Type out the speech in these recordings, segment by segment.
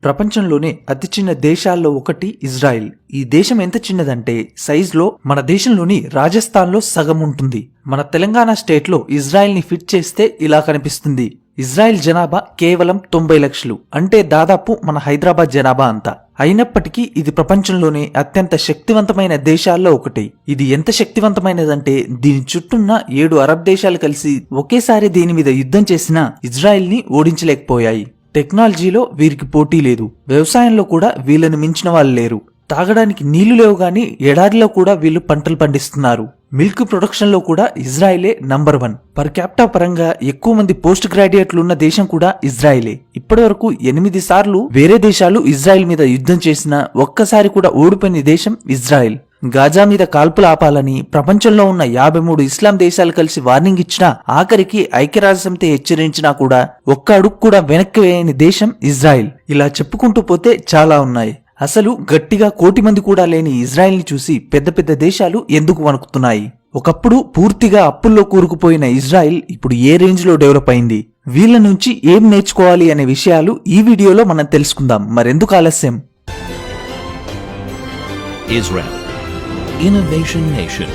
ప్రపంచంలోనే అతి చిన్న దేశాల్లో ఒకటి ఇజ్రాయిల్. ఈ దేశం ఎంత చిన్నదంటే సైజులో మన దేశంలోని రాజస్థాన్లో సగం ఉంటుంది. మన తెలంగాణ స్టేట్లో ఇజ్రాయిల్ ని ఫిట్ చేస్తే ఇలా కనిపిస్తుంది. ఇజ్రాయిల్ జనాభా కేవలం 90 లక్షలు, అంటే దాదాపు మన హైదరాబాద్ జనాభా అంతా. అయినప్పటికీ ఇది ప్రపంచంలోనే అత్యంత శక్తివంతమైన దేశాల్లో ఒకటి. ఇది ఎంత శక్తివంతమైనదంటే దీని చుట్టూన్న 7 అరబ్ దేశాలు కలిసి ఒకేసారి దీని మీద యుద్ధం చేసినా ఇజ్రాయిల్ ని ఓడించలేకపోయాయి. టెక్నాలజీలో వీరికి పోటీ లేదు, వ్యవసాయంలో కూడా వీళ్ళని మించిన వాళ్ళు లేరు. తాగడానికి నీళ్లు లేవు గాని ఎడారిలో కూడా వీళ్ళు పంటలు పండిస్తున్నారు. మిల్క్ ప్రొడక్షన్ లో కూడా ఇజ్రాయిలే నంబర్ 1. పర్ క్యాపిటా పరంగా ఎక్కువ మంది పోస్ట్ గ్రాడ్యుయేట్లు ఉన్న దేశం కూడా ఇజ్రాయిలే. ఇప్పటి వరకు 8 సార్లు వేరే దేశాలు ఇజ్రాయిల్ మీద యుద్ధం చేసినా ఒక్కసారి కూడా ఓడిపోయిన దేశం ఇజ్రాయిల్. గాజా మీద కాల్పులు ఆపాలని ప్రపంచంలో ఉన్న 53 ఇస్లాం దేశాలు కలిసి వార్నింగ్ ఇచ్చినా, ఆఖరికి ఐక్యరాజ్యసమితి హెచ్చరించినా కూడా ఒక్క అడుగు కూడా వెనక్కి వేయని దేశం ఇజ్రాయిల్. ఇలా చెప్పుకుంటూ పోతే చాలా ఉన్నాయి. అసలు గట్టిగా 1 కోటి మంది కూడా లేని ఇజ్రాయిల్ ని చూసి పెద్ద పెద్ద దేశాలు ఎందుకు వణుకుతున్నాయి? ఒకప్పుడు పూర్తిగా అప్పుల్లో కూరుకుపోయిన ఇజ్రాయిల్ ఇప్పుడు ఏ రేంజ్ లో డెవలప్ అయింది? వీళ్ళ నుంచి ఏం నేర్చుకోవాలి అనే విషయాలు ఈ వీడియోలో మనం తెలుసుకుందాం. మరెందుకు ఆలస్యం? Israel, Innovation Nation.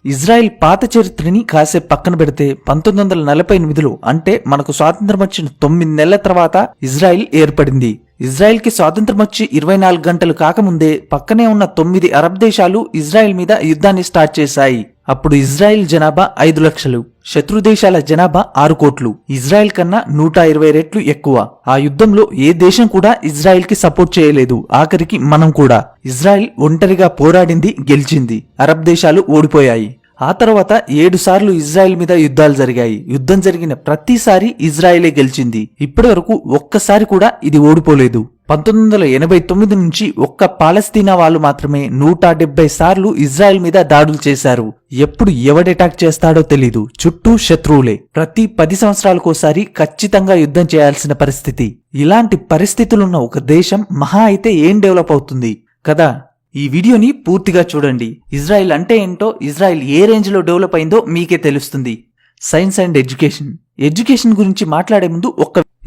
ఇజ్రాయిల్ పాత చరిత్రని కాసేపు పక్కన పెడితే 1948లో అంటే మనకు స్వాతంత్రం వచ్చిన 9 నెలల తర్వాత ఇజ్రాయిల్ ఏర్పడింది. ఇజ్రాయిల్ కి స్వాతంత్రం వచ్చి 24 గంటలు కాకముందే పక్కనే ఉన్న 9 అరబ్ దేశాలు ఇజ్రాయిల్ మీద యుద్ధాన్ని స్టార్ట్ చేశాయి. అప్పుడు ఇజ్రాయిల్ జనాభా 5 లక్షలు, శత్రు దేశాల జనాభా 6 కోట్లు. ఇజ్రాయిల్ కన్నా 120 రెట్లు ఎక్కువ. ఆ యుద్ధంలో ఏ దేశం కూడా ఇజ్రాయిల్ కి సపోర్ట్ చేయలేదు, ఆఖరికి మనం కూడా. ఇజ్రాయిల్ ఒంటరిగా పోరాడింది, గెలిచింది. అరబ్ దేశాలు ఓడిపోయాయి. ఆ తర్వాత 7 సార్లు ఇజ్రాయిల్ మీద యుద్ధాలు జరిగాయి. యుద్ధం జరిగిన ప్రతిసారి ఇజ్రాయిలే గెలిచింది. ఇప్పటి వరకు ఒక్కసారి కూడా ఇది ఓడిపోలేదు. 1989 నుంచి ఒక్క పాలస్తీనా వాళ్ళు మాత్రమే 170 సార్లు ఇజ్రాయిల్ మీద దాడులు చేశారు. ఎప్పుడు ఎవడెటాక్ చేస్తాడో తెలీదు. చుట్టూ శత్రువులే. ప్రతి 10 సంవత్సరాలకోసారి ఖచ్చితంగా యుద్ధం చేయాల్సిన పరిస్థితి. ఇలాంటి పరిస్థితులున్న ఒక దేశం మహా అయితే ఏం డెవలప్ అవుతుంది కదా? ఈ వీడియోని పూర్తిగా చూడండి. ఇజ్రాయిల్ అంటే ఏంటో, ఇజ్రాయిల్ ఏ రేంజ్ లో డెవలప్ అయిందో మీకే తెలుస్తుంది. సైన్స్ అండ్ ఎడ్యుకేషన్ గురించి మాట్లాడే ముందు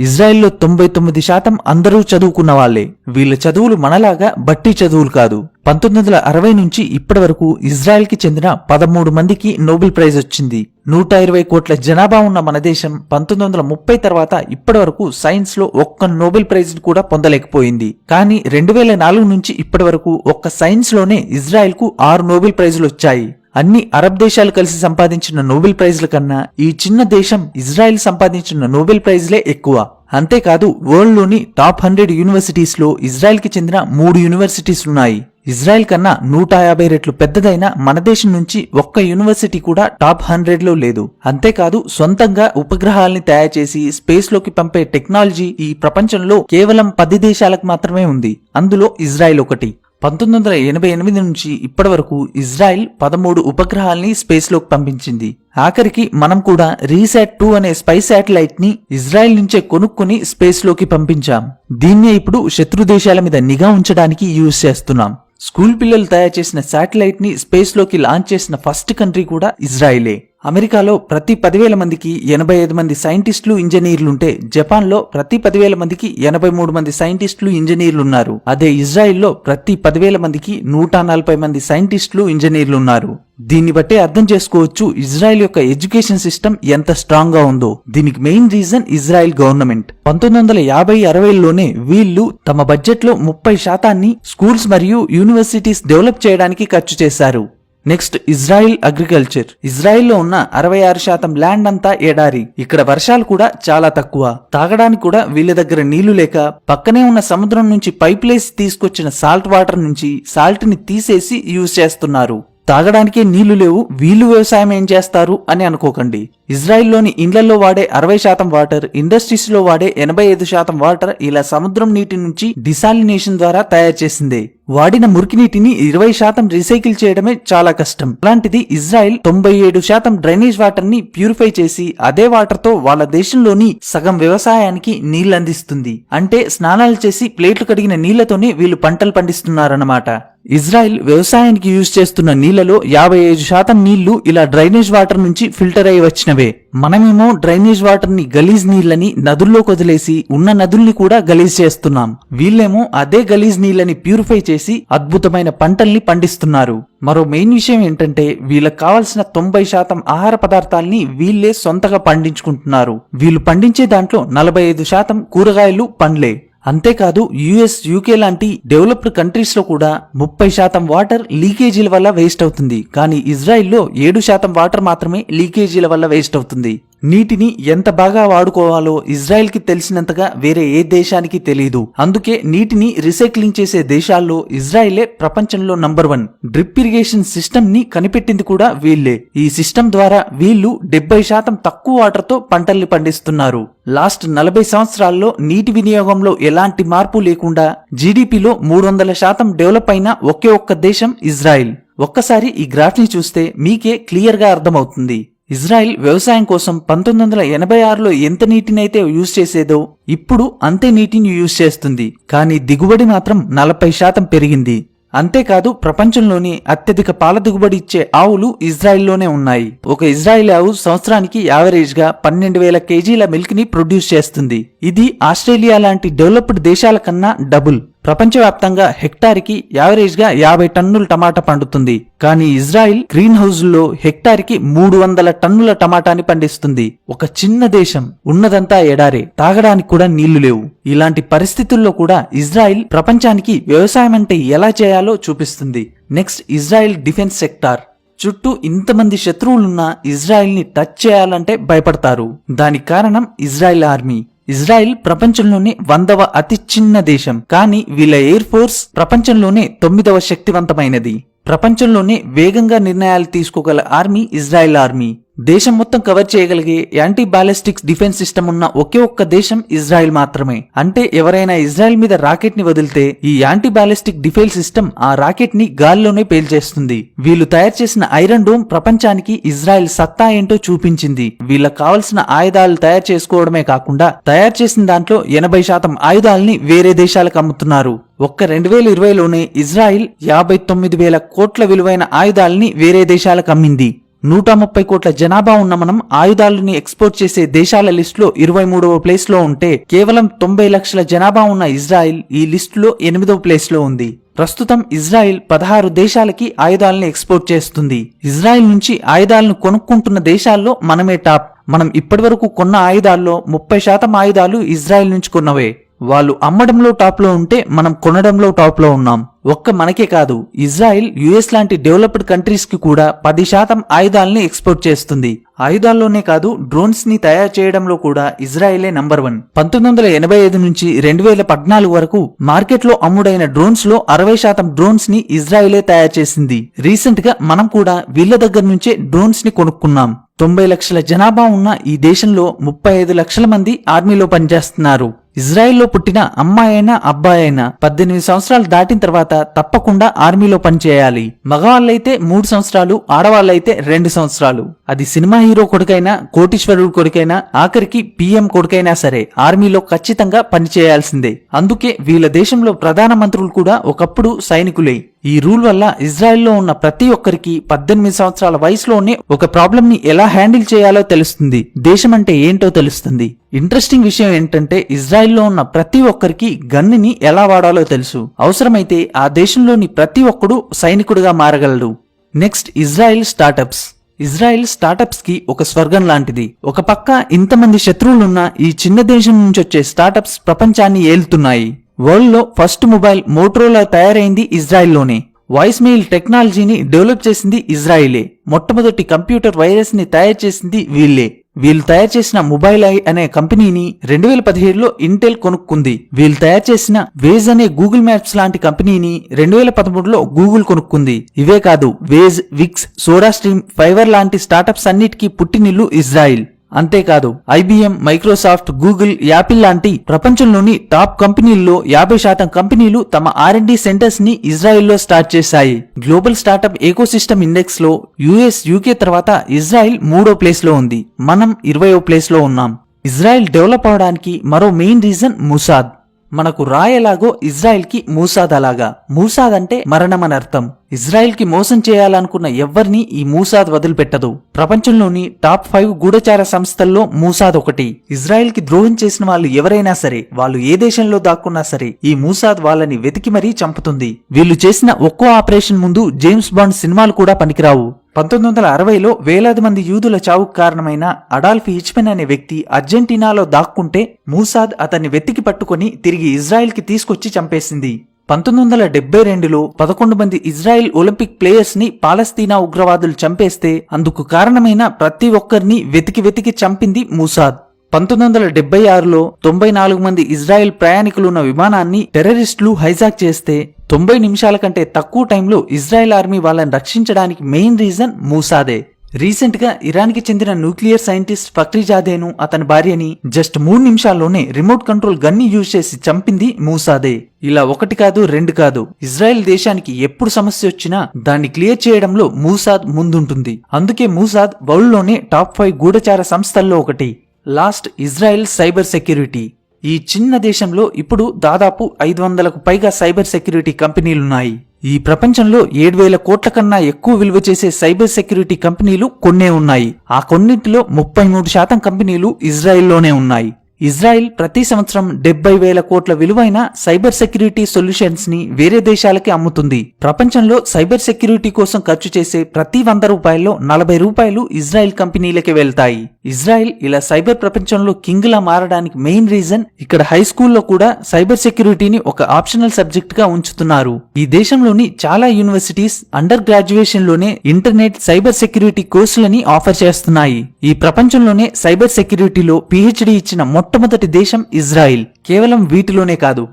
ఇజ్రాయిల్లో 99% అందరూ చదువుకున్న వాళ్లే. వీళ్ళ చదువులు మనలాగా బట్టి చదువులు కాదు. 1960 నుంచి ఇప్పటి వరకు ఇజ్రాయిల్ కి చెందిన 13 మందికి నోబెల్ ప్రైజ్ వచ్చింది. 120 కోట్ల జనాభా ఉన్న మన దేశం 1930 తర్వాత ఇప్పటి వరకు సైన్స్ లో ఒక్క నోబెల్ ప్రైజ్ కూడా పొందలేకపోయింది. కానీ 2004 నుంచి ఇప్పటి వరకు ఒక్క సైన్స్ లోనే ఇజ్రాయిల్ కు 6 నోబెల్ ప్రైజులు వచ్చాయి. అన్ని అరబ్ దేశాలు కలిసి సంపాదించిన నోబెల్ ప్రైజ్ల కన్నా ఈ చిన్న దేశం ఇజ్రాయిల్ సంపాదించిన నోబెల్ ప్రైజ్లే ఎక్కువ. అంతేకాదు వరల్డ్ లోని టాప్ 100 యూనివర్సిటీస్ లో ఇజ్రాయిల్ కి చెందిన 3 యూనివర్సిటీస్ ఉన్నాయి. ఇజ్రాయిల్ కన్నా 150 రెట్లు పెద్దదైన మన దేశం నుంచి ఒక్క యూనివర్సిటీ కూడా టాప్ 100 లో లేదు. అంతేకాదు సొంతంగా ఉపగ్రహాల్ని తయారు చేసి స్పేస్ లోకి పంపే టెక్నాలజీ ఈ ప్రపంచంలో కేవలం 10 దేశాలకు మాత్రమే ఉంది. అందులో ఇజ్రాయిల్ ఒకటి. 1988 నుంచి ఇప్పటి వరకు ఇజ్రాయిల్ 13 ఉపగ్రహాల్ని స్పేస్ లోకి పంపించింది. ఆఖరికి మనం కూడా రీసాట్ 2 అనే స్పై శాటిలైట్ ని ఇజ్రాయిల్ నుంచే కొనుక్కుని స్పేస్ లోకి పంపించాం. దీన్నే ఇప్పుడు శత్రు దేశాల మీద నిఘా ఉంచడానికి యూజ్ చేస్తున్నాం. స్కూల్ పిల్లలు తయారు చేసిన శాటిలైట్ ని స్పేస్ లోకి లాంచ్ చేసిన ఫస్ట్ కంట్రీ కూడా ఇజ్రాయిలే. అమెరికాలో ప్రతి 10,000 మందికి 85 మంది సైంటిస్టులు, ఇంజనీర్లుంటే జపాన్ లో ప్రతి 10,000 మందికి 83 మంది సైంటిస్టులు, ఇంజనీర్లున్నారు. అదే ఇజ్రాయిల్లో ప్రతి 10,000 మందికి 140 మంది సైంటిస్టులు, ఇంజనీర్లున్నారు. దీన్ని బట్టే అర్థం చేసుకోవచ్చు ఇజ్రాయిల్ యొక్క ఎడ్యుకేషన్ సిస్టమ్ ఎంత స్ట్రాంగ్ గా ఉందో. దీనికి మెయిన్ రీజన్ ఇజ్రాయిల్ గవర్నమెంట్. 1950-60లోనే వీళ్లు తమ బడ్జెట్ లో 30% స్కూల్స్ మరియు యూనివర్సిటీస్ డెవలప్ చేయడానికి ఖర్చు చేశారు. Next Israel agriculture. ఇజ్రాయిల్లో ఉన్న 66% ల్యాండ్ అంతా ఎడారి. ఇక్కడ వర్షాలు కూడా చాలా తక్కువ. తాగడానికి కూడా వీళ్ళ దగ్గర నీళ్లు లేక పక్కనే ఉన్న సముద్రం నుంచి పైప్లేసి తీసుకొచ్చిన సాల్ట్ వాటర్ నుంచి సాల్ట్ ని తీసేసి యూజ్ చేస్తున్నారు. తాగడానికే నీళ్లు లేవు, వీళ్ళు వ్యవసాయం ఏం చేస్తారు అని అనుకోకండి. ఇజ్రాయిల్లోని ఇండ్లలో వాడే 60% వాటర్, ఇండస్ట్రీస్ లో వాడే 85% వాటర్ ఇలా సముద్రం నీటి నుంచి డిసాలినేషన్ ద్వారా తయారు చేసిందే. వాడిన మురికి నీటిని 20% రీసైకిల్ చేయడమే చాలా కష్టం. అలాంటిది ఇజ్రాయిల్ 97% డ్రైనేజ్ వాటర్ ని ప్యూరిఫై చేసి అదే వాటర్ తో వాళ్ళ దేశంలోని సగం వ్యవసాయానికి నీళ్లందిస్తుంది. అంటే స్నానాలు చేసి ప్లేట్లు కడిగిన నీళ్లతోనే వీళ్ళు పంటలు పండిస్తున్నారన్నమాట. ఇజ్రాయెల్ వ్యవసాయానికి యూజ్ చేస్తున్న నీళ్లలో 55% నీళ్లు ఇలా డ్రైనేజ్ వాటర్ నుంచి ఫిల్టర్ అయి వచ్చినవే. మనమేమో డ్రైనేజ్ వాటర్ ని గలీజ్ నీళ్లని నదుల్లోకి వదిలేసి ఉన్న నదుల్ని కూడా గలీజ్ చేస్తున్నాం. వీళ్ళేమో అదే గలీజ్ నీళ్లని ప్యూరిఫై చేసి అద్భుతమైన పంటల్ని పండిస్తున్నారు. మరో మెయిన్ విషయం ఏంటంటే వీళ్ళకి కావాల్సిన 90% ఆహార పదార్థాల్ని వీళ్ళే సొంతగా పండించుకుంటున్నారు. వీళ్ళు పండించే దాంట్లో 45% కూరగాయలు, పండ్లే. అంతేకాదు యుఎస్, యూకే లాంటి డెవలప్డ్ కంట్రీస్ లో కూడా 30% వాటర్ లీకేజీల వల్ల వేస్ట్ అవుతుంది. కానీ ఇజ్రాయిల్లో 7% వాటర్ మాత్రమే లీకేజీల వల్ల వేస్ట్ అవుతుంది. నీటిని ఎంత బాగా వాడుకోవాలో ఇజ్రాయెల్ కి తెలిసినంతగా వేరే ఏ దేశానికి తెలియదు. అందుకే నీటిని రీసైక్లింగ్ చేసే దేశాల్లో ఇజ్రాయెలే ప్రపంచంలో నంబర్ 1. డ్రిప్ ఇరిగేషన్ సిస్టమ్ ని కనిపెట్టింది కూడా వీళ్లే. ఈ సిస్టమ్ ద్వారా వీళ్లు 70% తక్కువ వాటర్ తో పంటల్ని పండిస్తున్నారు. లాస్ట్ 40 సంవత్సరాల్లో నీటి వినియోగంలో ఎలాంటి మార్పు లేకుండా జీడీపీలో 300% డెవలప్ అయిన ఒకే ఒక్క దేశం ఇజ్రాయెల్. ఒక్కసారి ఈ గ్రాఫ్ ని చూస్తే మీకే క్లియర్ గా అర్థమవుతుంది. ఇజ్రాయెల్ వ్యవసాయం కోసం 1986లో ఎంత నీటినైతే యూజ్ చేసేదో ఇప్పుడు అంతే నీటిని యూజ్ చేస్తుంది. కానీ దిగుబడి మాత్రం 40% పెరిగింది. అంతేకాదు ప్రపంచంలోని అత్యధిక పాల దిగుబడి ఇచ్చే ఆవులు ఇజ్రాయెల్లోనే ఉన్నాయి. ఒక ఇజ్రాయెల్ ఆవు సంవత్సరానికి యావరేజ్ గా 12,000 కేజీల మిల్క్ ని ప్రొడ్యూస్ చేస్తుంది. ఇది ఆస్ట్రేలియా లాంటి డెవలప్డ్ దేశాల కన్నా డబుల్. ప్రపంచవ్యాప్తంగా హెక్టార్కి యావరేజ్ గా 50 టన్నుల టమాటా పండుతుంది. కానీ ఇజ్రాయెల్ గ్రీన్ హౌస్ లో హెక్టార్కి 300 టన్నుల టమాటాని పండిస్తుంది. ఒక చిన్న దేశం, ఉన్నదంతా ఎడారే, తాగడానికి కూడా నీళ్లు లేవు. ఇలాంటి పరిస్థితుల్లో కూడా ఇజ్రాయెల్ ప్రపంచానికి వ్యవసాయం అంటే ఎలా చేయాలో చూపిస్తుంది. Next Israel defence sector. చుట్టూ ఇంతమంది శత్రువులున్నా ఇజ్రాయెల్ ని టచ్ చేయాలంటే భయపడతారు. దానికి కారణం ఇజ్రాయెల్ ఆర్మీ. ఇజ్రాయెల్ ప్రపంచంలోనే 100వ అతి చిన్న దేశం. కానీ వీళ్ళ ఎయిర్ ఫోర్స్ ప్రపంచంలోనే 9వ శక్తివంతమైనది. ప్రపంచంలోనే వేగంగా నిర్ణయాలు తీసుకోగల ఆర్మీ ఇజ్రాయెల్ ఆర్మీ. దేశం మొత్తం కవర్ చేయగలిగే యాంటీ బాలిస్టిక్స్ డిఫెన్స్ సిస్టమ్ ఉన్న ఒకే ఒక్క దేశం ఇజ్రాయెల్ మాత్రమే. అంటే ఎవరైనా ఇజ్రాయెల్ మీద రాకెట్ ని వదిలితే ఈ యాంటీ బాలిస్టిక్ డిఫెన్స్ సిస్టమ్ ఆ రాకెట్ ని గాల్లోనే పేల్చేస్తుంది. వీళ్ళు తయారు చేసిన ఐరన్ డోమ్ ప్రపంచానికి ఇజ్రాయెల్ సత్తా ఏంటో చూపించింది. వీళ్ళకి కావలసిన ఆయుధాలు తయారు చేసుకోవడమే కాకుండా తయారు చేసిన దాంట్లో 80% ఆయుధాలని వేరే దేశాలకు అమ్ముతున్నారు. ఒక్క 2020లోనే ఇజ్రాయెల్ 59,000 కోట్ల విలువైన ఆయుధాలని వేరే దేశాలకు అమ్మింది. 130 కోట్ల జనాభా ఉన్న మనం ఆయుధాలని ఎక్స్పోర్ట్ చేసే దేశాల లిస్టులో 23వ ప్లేస్ లో ఉంటే కేవలం 90 లక్షల జనాభా ఉన్న ఇజ్రాయెల్ ఈ లిస్టులో 8వ ప్లేస్ లో ఉంది. ప్రస్తుతం ఇజ్రాయెల్ 16 దేశాలకి ఆయుధాలను ఎక్స్పోర్ట్ చేస్తుంది. ఇజ్రాయెల్ నుంచి ఆయుధాలను కొనుక్కుంటున్న దేశాల్లో మనమే టాప్. మనం ఇప్పటివరకు కొన్న ఆయుధాల్లో 30% ఆయుధాలు ఇజ్రాయెల్ నుంచి కొన్నవే. వాళ్ళు అమ్మడంలో టాప్ లో ఉంటే మనం కొనడంలో టాప్ లో ఉన్నాం. ఒక్క మనకే కాదు, ఇజ్రాయెల్ యుఎస్ లాంటి డెవలప్డ్ కంట్రీస్ కి కూడా 10% ఆయుధాలని ఎక్స్పోర్ట్ చేస్తుంది. ఆయుధాల్లోనే కాదు డ్రోన్స్ ని తయారు చేయడంలో కూడా ఇజ్రాయెలే నంబర్ 1. 1985 నుంచి 2014 వరకు మార్కెట్ లో అమ్ముడైన డ్రోన్స్ లో 60% డ్రోన్స్ ని ఇజ్రాయెలే తయారు చేసింది. రీసెంట్ గా మనం కూడా వీళ్ళ దగ్గర నుంచే డ్రోన్స్ ని కొనుక్కున్నాం. 90 లక్షల జనాభా ఉన్న ఈ దేశంలో 35 లక్షల మంది ఆర్మీలో పనిచేస్తున్నారు. ఇజ్రాయెల్లో పుట్టిన అమ్మాయైనా అబ్బాయైనా 18 సంవత్సరాలు దాటిన తర్వాత తప్పకుండా ఆర్మీలో పనిచేయాలి. మగవాళ్ళైతే 3 సంవత్సరాలు, ఆడవాళ్ళైతే 2 సంవత్సరాలు. అది సినిమా హీరో కొడుకైనా, కోటీశ్వరుడు కొడుకైనా, ఆఖరికి PM కొడుకైనా సరే ఆర్మీలో ఖచ్చితంగా పనిచేయాల్సిందే. అందుకే వీళ్ళ దేశంలో ప్రధానమంత్రులు కూడా ఒకప్పుడు సైనికులే. ఈ రూల్ వల్ల ఇజ్రాయెల్లో ఉన్న ప్రతి ఒక్కరికి 18 సంవత్సరాల వయసులోనే ఒక ప్రాబ్లం ని ఎలా హ్యాండిల్ చేయాలో తెలుస్తుంది. దేశం అంటే ఏంటో తెలుస్తుంది. ఇంట్రెస్టింగ్ విషయం ఏంటంటే ఇజ్రాయెల్లో ఉన్న ప్రతి ఒక్కరికి గన్నుని ఎలా వాడాలో తెలుసు. అవసరమైతే ఆ దేశంలోని ప్రతి ఒక్కడు సైనికుడిగా మారగలడు. Next Israel startups. Israel startups కి ఒక స్వర్గం లాంటిది. ఒక పక్క ఇంతమంది శత్రువులున్న ఈ చిన్న దేశం నుంచి వచ్చే స్టార్టప్స్ ప్రపంచాన్ని ఏలుతున్నాయి. వరల్డ్ లో ఫస్ట్ మొబైల్ మోటరోలా తయారైంది ఇజ్రాయెల్లోనే. వాయిస్ మెయిల్ టెక్నాలజీని డెవలప్ చేసింది ఇజ్రాయెలే. మొట్టమొదటి కంప్యూటర్ వైరస్ ని తయారు చేసింది వీళ్ళే. వీళ్ళు తయారు చేసిన మొబైల్ ఐ అనే కంపెనీని 2017లో ఇంటెల్ కొనుక్కుంది. వీళ్ళు తయారు చేసిన వేజ్ అనే గూగుల్ మ్యాప్స్ లాంటి కంపెనీని 2013లో గూగుల్ కొనుక్కుంది. ఇవే కాదు Waze, Wix, SodaStream, Fiverr లాంటి స్టార్టప్స్ అన్నిటికీ పుట్టినిల్లు ఇజ్రాయెల్. అంతేకాదు IBM, మైక్రోసాఫ్ట్, గూగుల్, యాపిల్ లాంటి ప్రపంచంలోని టాప్ కంపెనీల్లో 50% కంపెనీలు తమ R&D సెంటర్స్ ని ఇజ్రాయెల్లో స్టార్ట్ చేశాయి. గ్లోబల్ స్టార్టప్ ఎకోసిస్టమ్ ఇండెక్స్ లో US, UK తర్వాత ఇజ్రాయెల్ 3వ ప్లేస్ లో ఉంది. మనం 20వ ప్లేస్ లో ఉన్నాం. ఇజ్రాయెల్ డెవలప్ అవడానికి మరో మెయిన్ రీజన్ ముసాద్. మనకు రా ఎలాగో ఇజ్రాయెల్ కి మూసాద్ అలాగా. మూసాద్ అంటే మరణం అని అర్థం. ఇజ్రాయెల్ కి మోసం చేయాలనుకున్న ఎవ్వరిని ఈ మూసాద్ వదిలిపెట్టదు. ప్రపంచంలోని టాప్ 5 గూఢచార సంస్థల్లో మూసాద్ ఒకటి. ఇజ్రాయెల్ కి ద్రోహం చేసిన వాళ్ళు ఎవరైనా సరే, వాళ్ళు ఏ దేశంలో దాక్కున్నా సరే, ఈ మూసాద్ వాళ్ళని వెతికి మరీ చంపుతుంది. వీళ్ళు చేసిన ఒక్కో ఆపరేషన్ ముందు జేమ్స్ బాండ్ సినిమాలు కూడా పనికిరావు. 1960లో వేలాది మంది యూదుల చావుకు కారణమైన అడాల్ఫ్ హిచ్మెన్ అనే వ్యక్తి అర్జెంటీనాలో దాక్కుంటే మూసాద్ అతన్ని వెతికి పట్టుకుని తిరిగి ఇజ్రాయెల్ కి తీసుకొచ్చి చంపేసింది. 1972లో 11 మంది ఇజ్రాయెల్ ఒలింపిక్ ప్లేయర్స్ ని పాలస్తీనా ఉగ్రవాదులు చంపేస్తే అందుకు కారణమైన ప్రతి ఒక్కరిని వెతికి చంపింది మూసాద్. 1976లో 94 మంది ఇజ్రాయెల్ ప్రయాణికులున్న విమానాన్ని టెర్రరిస్టులు హైజాక్ చేస్తే 90 నిమిషాల కంటే తక్కువ టైంలో ఇజ్రాయెల్ ఆర్మీ వాళ్ళని రక్షించడానికి మెయిన్ రీజన్ మూసాదే. రీసెంట్ గా ఇరాన్ కి చెందిన న్యూక్లియర్ సైంటిస్ట్ ఫక్రీజాదేను అతని భార్యని జస్ట్ 3 నిమిషాల్లోనే రిమోట్ కంట్రోల్ గన్ని యూజ్ చేసి చంపింది మూసాదే. ఇలా ఒకటి కాదు, రెండు కాదు, ఇజ్రాయెల్ దేశానికి ఎప్పుడు సమస్య వచ్చినా దాన్ని క్లియర్ చేయడంలో మూసాద్ ముందుంటుంది. అందుకే మూసాద్ వరల్డ్ లోనే టాప్ 5 గూఢచార సంస్థల్లో ఒకటి. Last Israel cyber security. ఈ చిన్న దేశంలో ఇప్పుడు దాదాపు 500కు పైగా సైబర్ సెక్యూరిటీ కంపెనీలున్నాయి. ఈ ప్రపంచంలో 7,000 కోట్ల కన్నా ఎక్కువ విలువ చేసే సైబర్ సెక్యూరిటీ కంపెనీలు కొన్నే ఉన్నాయి. ఆ కొన్నింటిలో 33% కంపెనీలు ఇజ్రాయెల్లోనే ఉన్నాయి. ఇజ్రాయెల్ ప్రతి సంవత్సరం 70,000 కోట్ల విలువైన సైబర్ సెక్యూరిటీ సొల్యూషన్స్ ని వేరే దేశాలకి అమ్ముతుంది. ప్రపంచంలో సైబర్ సెక్యూరిటీ కోసం ఖర్చు చేసే ప్రతి 100 రూపాయల్లో 40 రూపాయలు ఇజ్రాయెల్ కంపెనీలకి వెళ్తాయి. ఇజ్రాయెల్ ఇలా సైబర్ ప్రపంచంలో కింగ్ లా మారడానికి మెయిన్ రీజన్ ఇక్కడ హై స్కూల్లో కూడా సైబర్ సెక్యూరిటీని ఒక ఆప్షనల్ సబ్జెక్ట్ గా ఉంచుతున్నారు. ఈ దేశంలోని చాలా యూనివర్సిటీస్ అండర్ గ్రాడ్యుయేషన్ లోనే ఇంటర్నెట్ సైబర్ సెక్యూరిటీ కోర్సులని ఆఫర్ చేస్తున్నాయి. ఈ ప్రపంచంలోనే సైబర్ సెక్యూరిటీలో PhD ఇచ్చిన మొట్టమొదటి దేశం ఇజ్రాయెల్. కేవలం వీటిలోనే కాదు,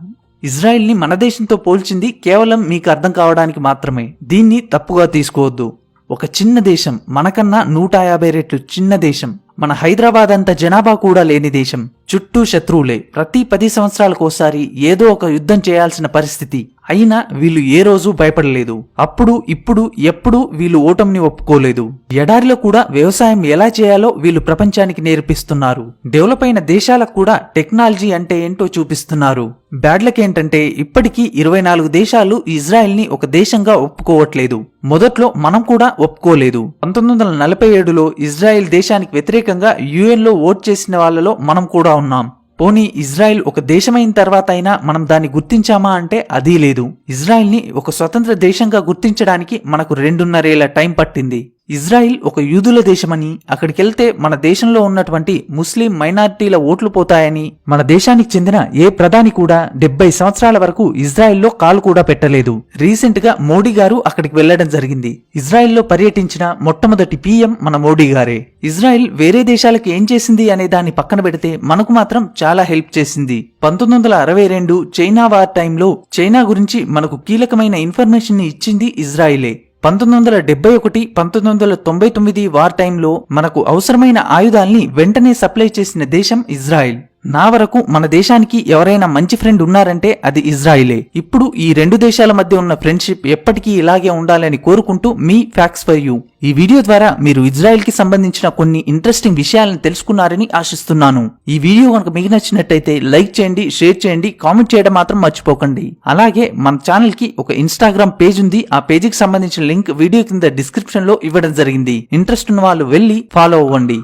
ఇజ్రాయెల్ ని మన దేశంతో పోల్చింది కేవలం మీకు అర్థం కావడానికి మాత్రమే. దీన్ని తప్పుగా తీసుకోవద్దు. ఒక చిన్న దేశం, మనకన్నా 150 రెట్లు చిన్న దేశం, మన హైదరాబాద్ అంత జనాభా కూడా లేని దేశం, చుట్టూ శత్రువులే, ప్రతి 10 సంవత్సరాలకోసారి ఏదో ఒక యుద్ధం చేయాల్సిన పరిస్థితి. అయినా వీళ్ళు ఏ రోజు భయపడలేదు. అప్పుడు ఇప్పుడు ఎప్పుడు వీళ్ళు ఓటమిని ఒప్పుకోలేదు. ఎడారిలో కూడా వ్యవసాయం ఎలా చేయాలో వీళ్ళు ప్రపంచానికి నేర్పిస్తున్నారు. డెవలప్ అయిన దేశాలకు కూడా టెక్నాలజీ అంటే ఏంటో చూపిస్తున్నారు. బ్యాడ్ లక్ ఏంటంటే ఇప్పటికీ 24 దేశాలు ఇజ్రాయెల్ ని ఒక దేశంగా ఒప్పుకోవట్లేదు. మొదట్లో మనం కూడా ఒప్పుకోలేదు. 1947లో ఇజ్రాయెల్ దేశానికి వ్యతిరేకంగా UN లో ఓట్ చేసిన వాళ్ళలో మనం కూడా ఉన్నాం. పోనీ ఇజ్రాయెల్ ఒక దేశమైన తర్వాత అయినా మనం దాన్ని గుర్తించామా అంటే అదీ లేదు. ఇజ్రాయెల్ ని ఒక స్వతంత్ర దేశంగా గుర్తించడానికి మనకు 2.5 ఏళ్ల టైం పట్టింది. ఇజ్రాయెల్ ఒక యూదుల దేశమని, అక్కడికెళ్తే మన దేశంలో ఉన్నటువంటి ముస్లిం మైనారిటీల ఓట్లు పోతాయని మన దేశానికి చెందిన ఏ ప్రధాని కూడా 70 సంవత్సరాల వరకు ఇజ్రాయెల్లో కాలు కూడా పెట్టలేదు. రీసెంట్ గా మోడీ గారు అక్కడికి వెళ్లడం జరిగింది. ఇజ్రాయెల్లో పర్యటించిన మొట్టమొదటి PM మన మోడీ గారే. ఇజ్రాయెల్ వేరే దేశాలకు ఏం చేసింది అనే దాన్ని పక్కన పెడితే మనకు మాత్రం చాలా హెల్ప్ చేసింది. 1962 చైనా వార్ టైంలో చైనా గురించి మనకు కీలకమైన ఇన్ఫర్మేషన్ ని ఇచ్చింది ఇజ్రాయెలే. 1971, 1999 వార్ టైంలో మనకు అవసరమైన ఆయుధాల్ని వెంటనే సప్లై చేసిన దేశం ఇజ్రాయెల్. నా వరకు మన దేశానికి ఎవరైనా మంచి ఫ్రెండ్ ఉన్నారంటే అది ఇజ్రాయెలే. ఇప్పుడు ఈ 2 దేశాల మధ్య ఉన్న ఫ్రెండ్షిప్ ఎప్పటికీ ఇలాగే ఉండాలని కోరుకుంటూ మీ ఫ్యాక్ట్స్ ఫర్ యూ. ఈ వీడియో ద్వారా మీరు ఇజ్రాయెల్ కి సంబంధించిన కొన్ని ఇంట్రెస్టింగ్ విషయాలను తెలుసుకున్నారని ఆశిస్తున్నాను. ఈ వీడియో కనుక మీకు నచ్చినట్టయితే లైక్ చేయండి, షేర్ చేయండి, కామెంట్ చేయడం మాత్రం మర్చిపోకండి. అలాగే మన ఛానల్ కి ఒక ఇన్స్టాగ్రామ్ పేజ్ ఉంది. ఆ పేజీకి సంబంధించిన లింక్ వీడియో కింద డిస్క్రిప్షన్ లో ఇవ్వడం జరిగింది. ఇంట్రెస్ట్ ఉన్న వాళ్ళు వెళ్లి ఫాలో అవ్వండి.